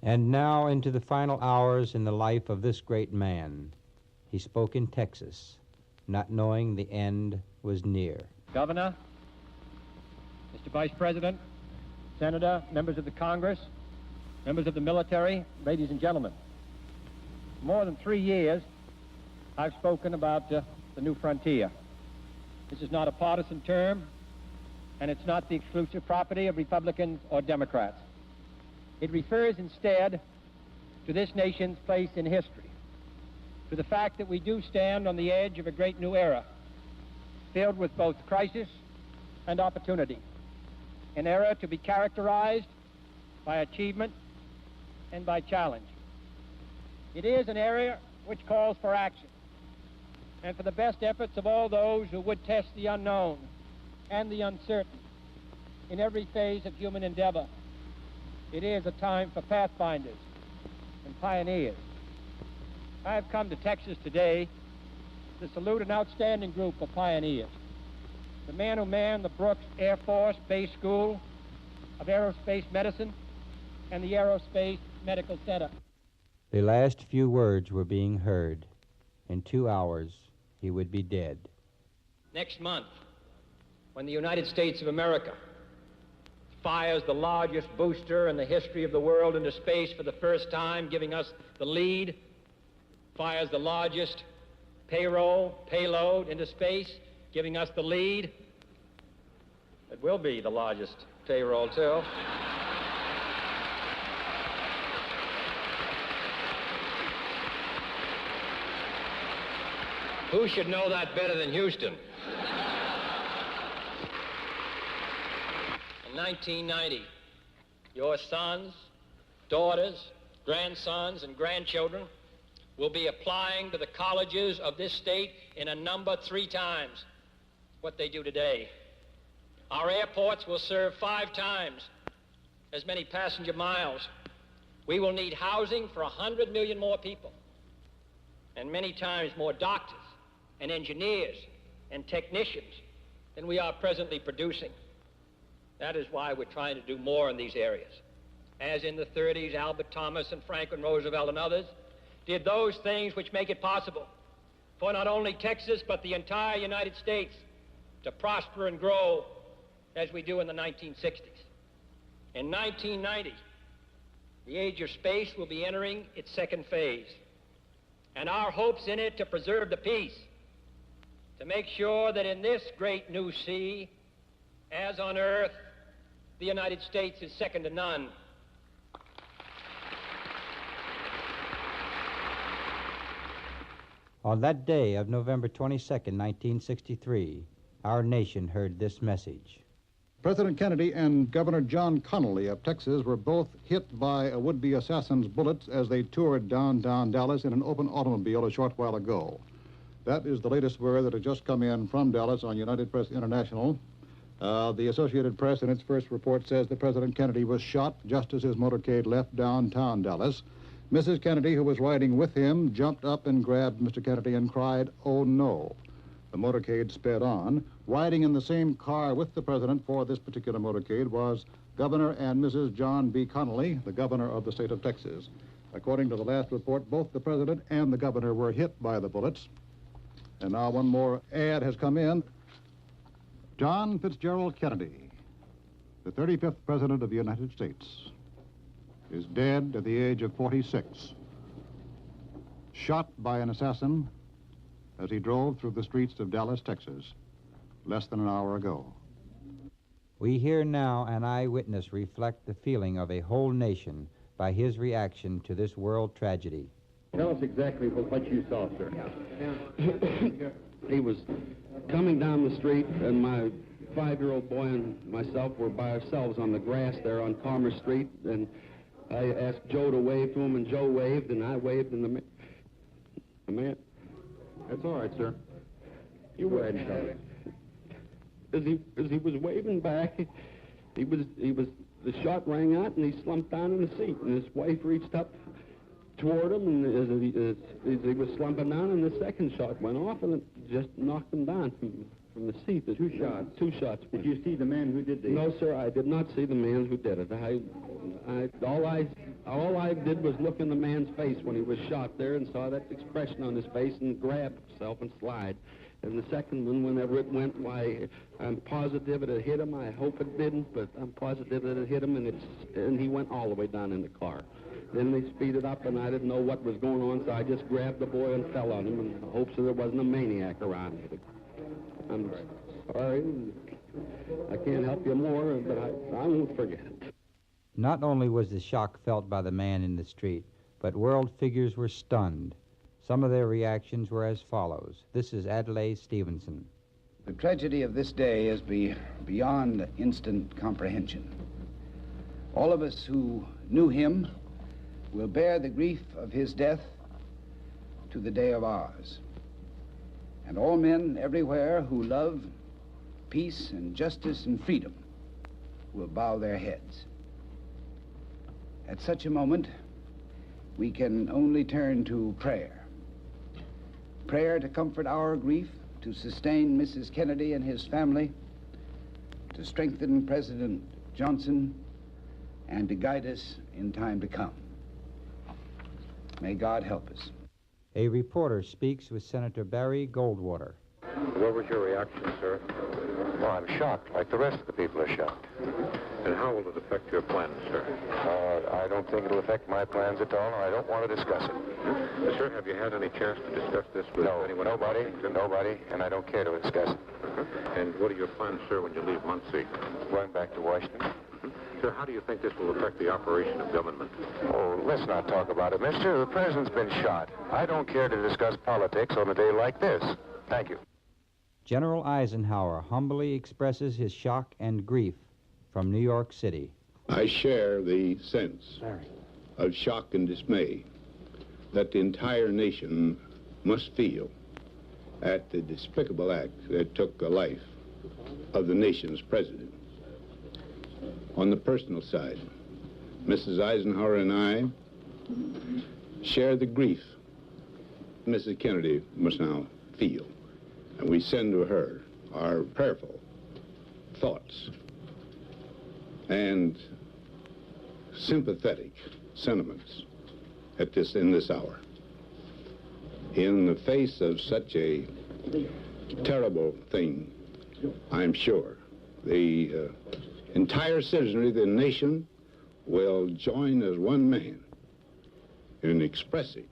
And now into the final hours in the life of this great man. He spoke in Texas, not knowing the end was near. Governor, Mr. Vice President, Senator, members of the Congress, members of the military, ladies and gentlemen. For more than 3 years, I've spoken about the new frontier. This is not a partisan term, and it's not the exclusive property of Republicans or Democrats. It refers instead to this nation's place in history, to the fact that we do stand on the edge of a great new era, filled with both crisis and opportunity, an era to be characterized by achievement and by challenge. It is an era which calls for action and for the best efforts of all those who would test the unknown and the uncertain in every phase of human endeavor. It is a time for pathfinders and pioneers. I have come to Texas today to salute an outstanding group of pioneers. The man who manned the Brooks Air Force Base School of Aerospace Medicine and the Aerospace Medical Center. The last few words were being heard. In 2 hours, he would be dead. Next month, when the United States of America fires the largest booster in the history of the world into space for the first time, giving us the lead, fires the largest payload into space, giving us the lead. It will be the largest payroll, too. Who should know that better than Houston? In 1990, your sons, daughters, grandsons, and grandchildren will be applying to the colleges of this state in a number 3 times what they do today. Our airports will serve 5 times as many passenger miles. We will need housing for 100 million more people, and many times more doctors and engineers and technicians than we are presently producing. That is why we're trying to do more in these areas. As in the 30s, Albert Thomas and Franklin Roosevelt and others did those things which make it possible for not only Texas, but the entire United States to prosper and grow as we do in the 1960s. In 1990, the age of space will be entering its 2nd phase, and our hopes in it to preserve the peace, to make sure that in this great new sea, as on Earth, the United States is second to none. On that day of November 22nd, 1963, our nation heard this message. President Kennedy and Governor John Connally of Texas were both hit by a would-be assassin's bullets as they toured downtown Dallas in an open automobile a short while ago. That is the latest word that has just come in from Dallas on United Press International. The Associated Press, in its first report, says that President Kennedy was shot just as his motorcade left downtown Dallas. Mrs. Kennedy, who was riding with him, jumped up and grabbed Mr. Kennedy and cried, "Oh, no." The motorcade sped on. Riding in the same car with the president for this particular motorcade was Governor and Mrs. John B. Connally, the governor of the state of Texas. According to the last report, both the president and the governor were hit by the bullets. And now one more ad has come in. John Fitzgerald Kennedy, the 35th President of the United States, is dead at the age of 46, shot by an assassin as he drove through the streets of Dallas, Texas, less than an hour ago. We hear now an eyewitness reflect the feeling of a whole nation by his reaction to this world tragedy. Tell us exactly what you saw, sir. He was coming down the street, and my 5-year-old boy and myself were by ourselves on the grass there on Commerce Street, and I asked Joe to wave to him, and Joe waved, and I waved, and the man... That's all right, sir. You go ahead and tell it. As he was waving back, the shot rang out, and he slumped down in the seat, and his wife reached up toward him, and as he was slumping down, and the second shot went off, and it just knocked him down from the seat. Two shots? 2 shots. Did you see the man who did this? No, sir, I did not see the man who did it. All I All I did was look in the man's face when he was shot there and saw that expression on his face and grab himself and slide. And the second one, whenever it went, why, I'm positive it had hit him. I hope it didn't, but I'm positive that it hit him, and he went all the way down in the car. Then they speeded up, and I didn't know what was going on, so I just grabbed the boy and fell on him in the hopes that there wasn't a maniac around me. I'm sorry. I can't help you more, but I won't forget it. Not only was the shock felt by the man in the street, but world figures were stunned. Some of their reactions were as follows. This is Adlai Stevenson. The tragedy of this day is beyond instant comprehension. All of us who knew him will bear the grief of his death to the day of ours. And all men everywhere who love peace and justice and freedom will bow their heads. At such a moment, we can only turn to prayer. Prayer to comfort our grief, to sustain Mrs. Kennedy and his family, to strengthen President Johnson, and to guide us in time to come. May God help us. A reporter speaks with Senator Barry Goldwater. What was your reaction, sir? Well, I'm shocked, like the rest of the people are shocked. And how will it affect your plans, sir? I don't think it'll affect my plans at all, and I don't want to discuss it. Sir, have you had any chance to discuss this with anyone? Nobody, and I don't care to discuss it. And what are your plans, sir, when you leave Muncie? Going back to Washington. Sir, how do you think this will affect the operation of government? Oh, let's not talk about it, mister. The president's been shot. I don't care to discuss politics on a day like this. Thank you. General Eisenhower humbly expresses his shock and grief from New York City. I share the sense of shock and dismay that the entire nation must feel at the despicable act that took the life of the nation's president. On the personal side, Mrs. Eisenhower and I share the grief Mrs. Kennedy must now feel. And we send to her our prayerful thoughts and sympathetic sentiments in this hour. In the face of such a terrible thing, I'm sure the entire citizenry of the nation will join as one man in expressing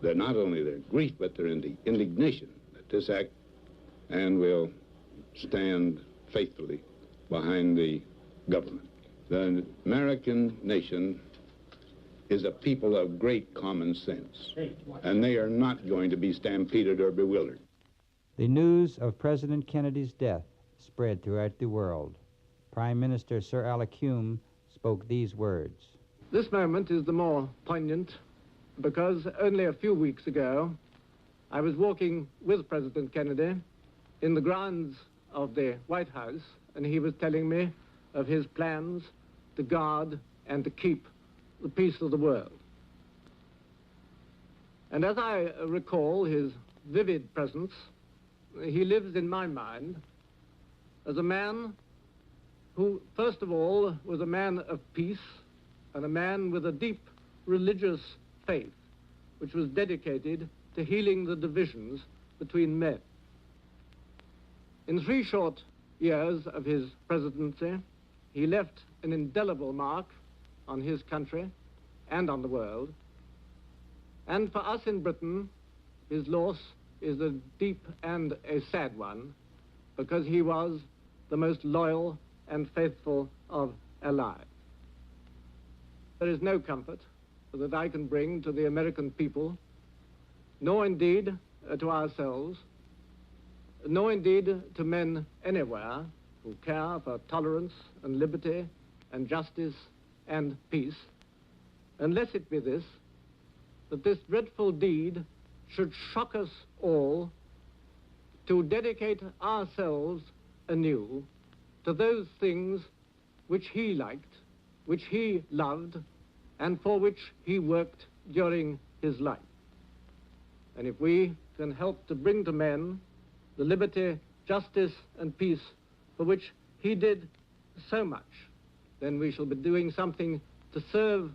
not only their grief, but their indignation at this act, and will stand faithfully behind the government. The American nation is a people of great common sense, and they are not going to be stampeded or bewildered. The news of President Kennedy's death spread throughout the world. Prime Minister Sir Alec spoke these words. This moment is the more poignant because only a few weeks ago, I was walking with President Kennedy in the grounds of the White House, and he was telling me of his plans to guard and to keep the peace of the world. And as I recall his vivid presence, he lives in my mind as a man who, first of all, was a man of peace and a man with a deep religious faith, which was dedicated to healing the divisions between men. In 3 short years of his presidency, he left an indelible mark on his country and on the world. And for us in Britain, his loss is a deep and a sad one, because he was the most loyal and faithful of allies. There is no comfort that I can bring to the American people, nor indeed to ourselves, nor indeed to men anywhere who care for tolerance and liberty and justice and peace, unless it be this, that this dreadful deed should shock us all to dedicate ourselves anew to those things which he liked, which he loved, and for which he worked during his life. And if we can help to bring to men the liberty, justice, and peace for which he did so much, then we shall be doing something to serve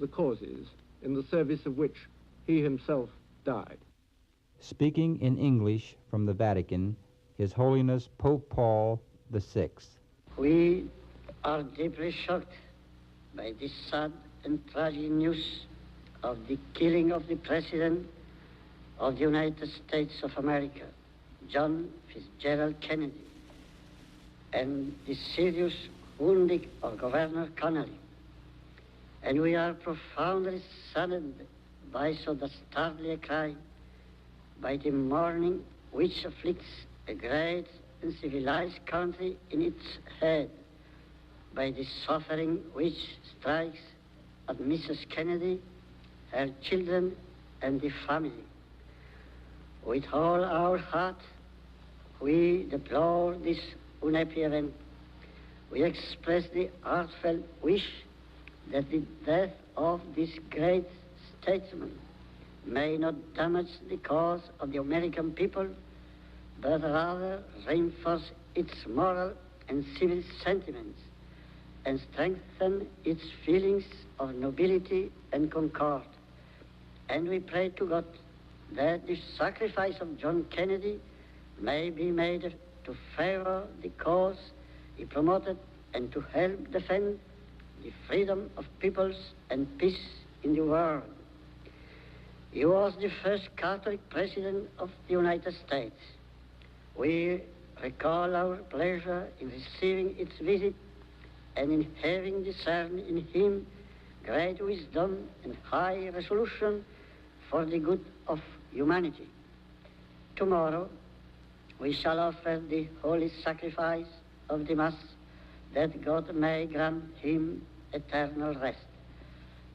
the causes in the service of which he himself died. Speaking in English from the Vatican, His Holiness Pope Paul VI. We are deeply shocked by this sad and tragic news of the killing of the President of the United States of America, John Fitzgerald Kennedy, and the serious wounding of Governor Connally. And we are profoundly saddened by so dastardly a crime, by the mourning which afflicts a great and civilized country in its head, by the suffering which strikes at Mrs. Kennedy, her children, and the family. With all our heart, we deplore this unhappy event. We express the heartfelt wish that the death of this great statesman may not damage the cause of the American people, but rather reinforce its moral and civil sentiments and strengthen its feelings of nobility and concord. And we pray to God that the sacrifice of John Kennedy may be made to favor the cause he promoted and to help defend the freedom of peoples and peace in the world. He was the first Catholic President of the United States. We recall our pleasure in receiving its visit and in having discerned in him great wisdom and high resolution for the good of humanity. Tomorrow, we shall offer the holy sacrifice of the Mass, that God may grant him eternal rest,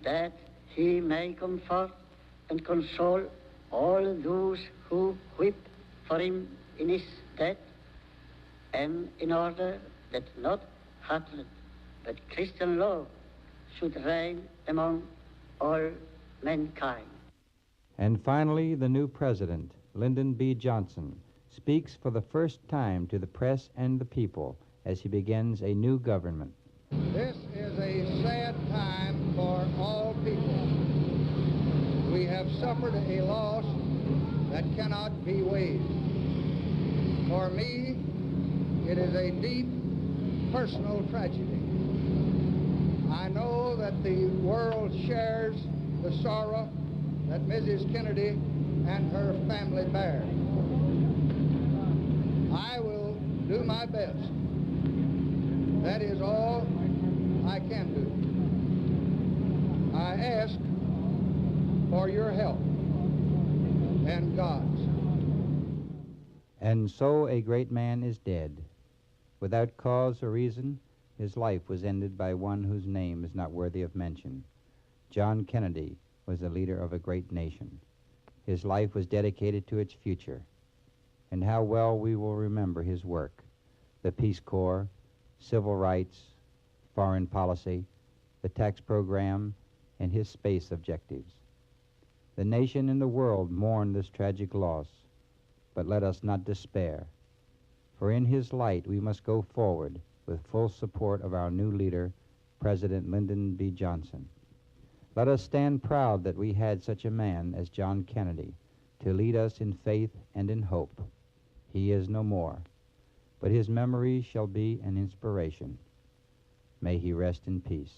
that he may comfort and console all those who weep for him in his death, and in order that not hatred but Christian love should reign among all mankind. And finally, the new president, Lyndon B. Johnson, speaks for the first time to the press and the people as he begins a new government. This is a sad time for all people. We have suffered a loss that cannot be weighed. For me, it is a deep personal tragedy. I know that the world shares the sorrow that Mrs. Kennedy and her family bear. I will do my best. That is all I can do. I ask for your help and God's. And so a great man is dead. Without cause or reason, his life was ended by one whose name is not worthy of mention. John Kennedy was the leader of a great nation. His life was dedicated to its future. And how well we will remember his work: the Peace Corps, civil rights, foreign policy, the tax program, and his space objectives. The nation and the world mourn this tragic loss, but let us not despair. For in his light we must go forward with full support of our new leader, President Lyndon B. Johnson. Let us stand proud that we had such a man as John Kennedy to lead us in faith and in hope. He is no more, but his memory shall be an inspiration. May he rest in peace.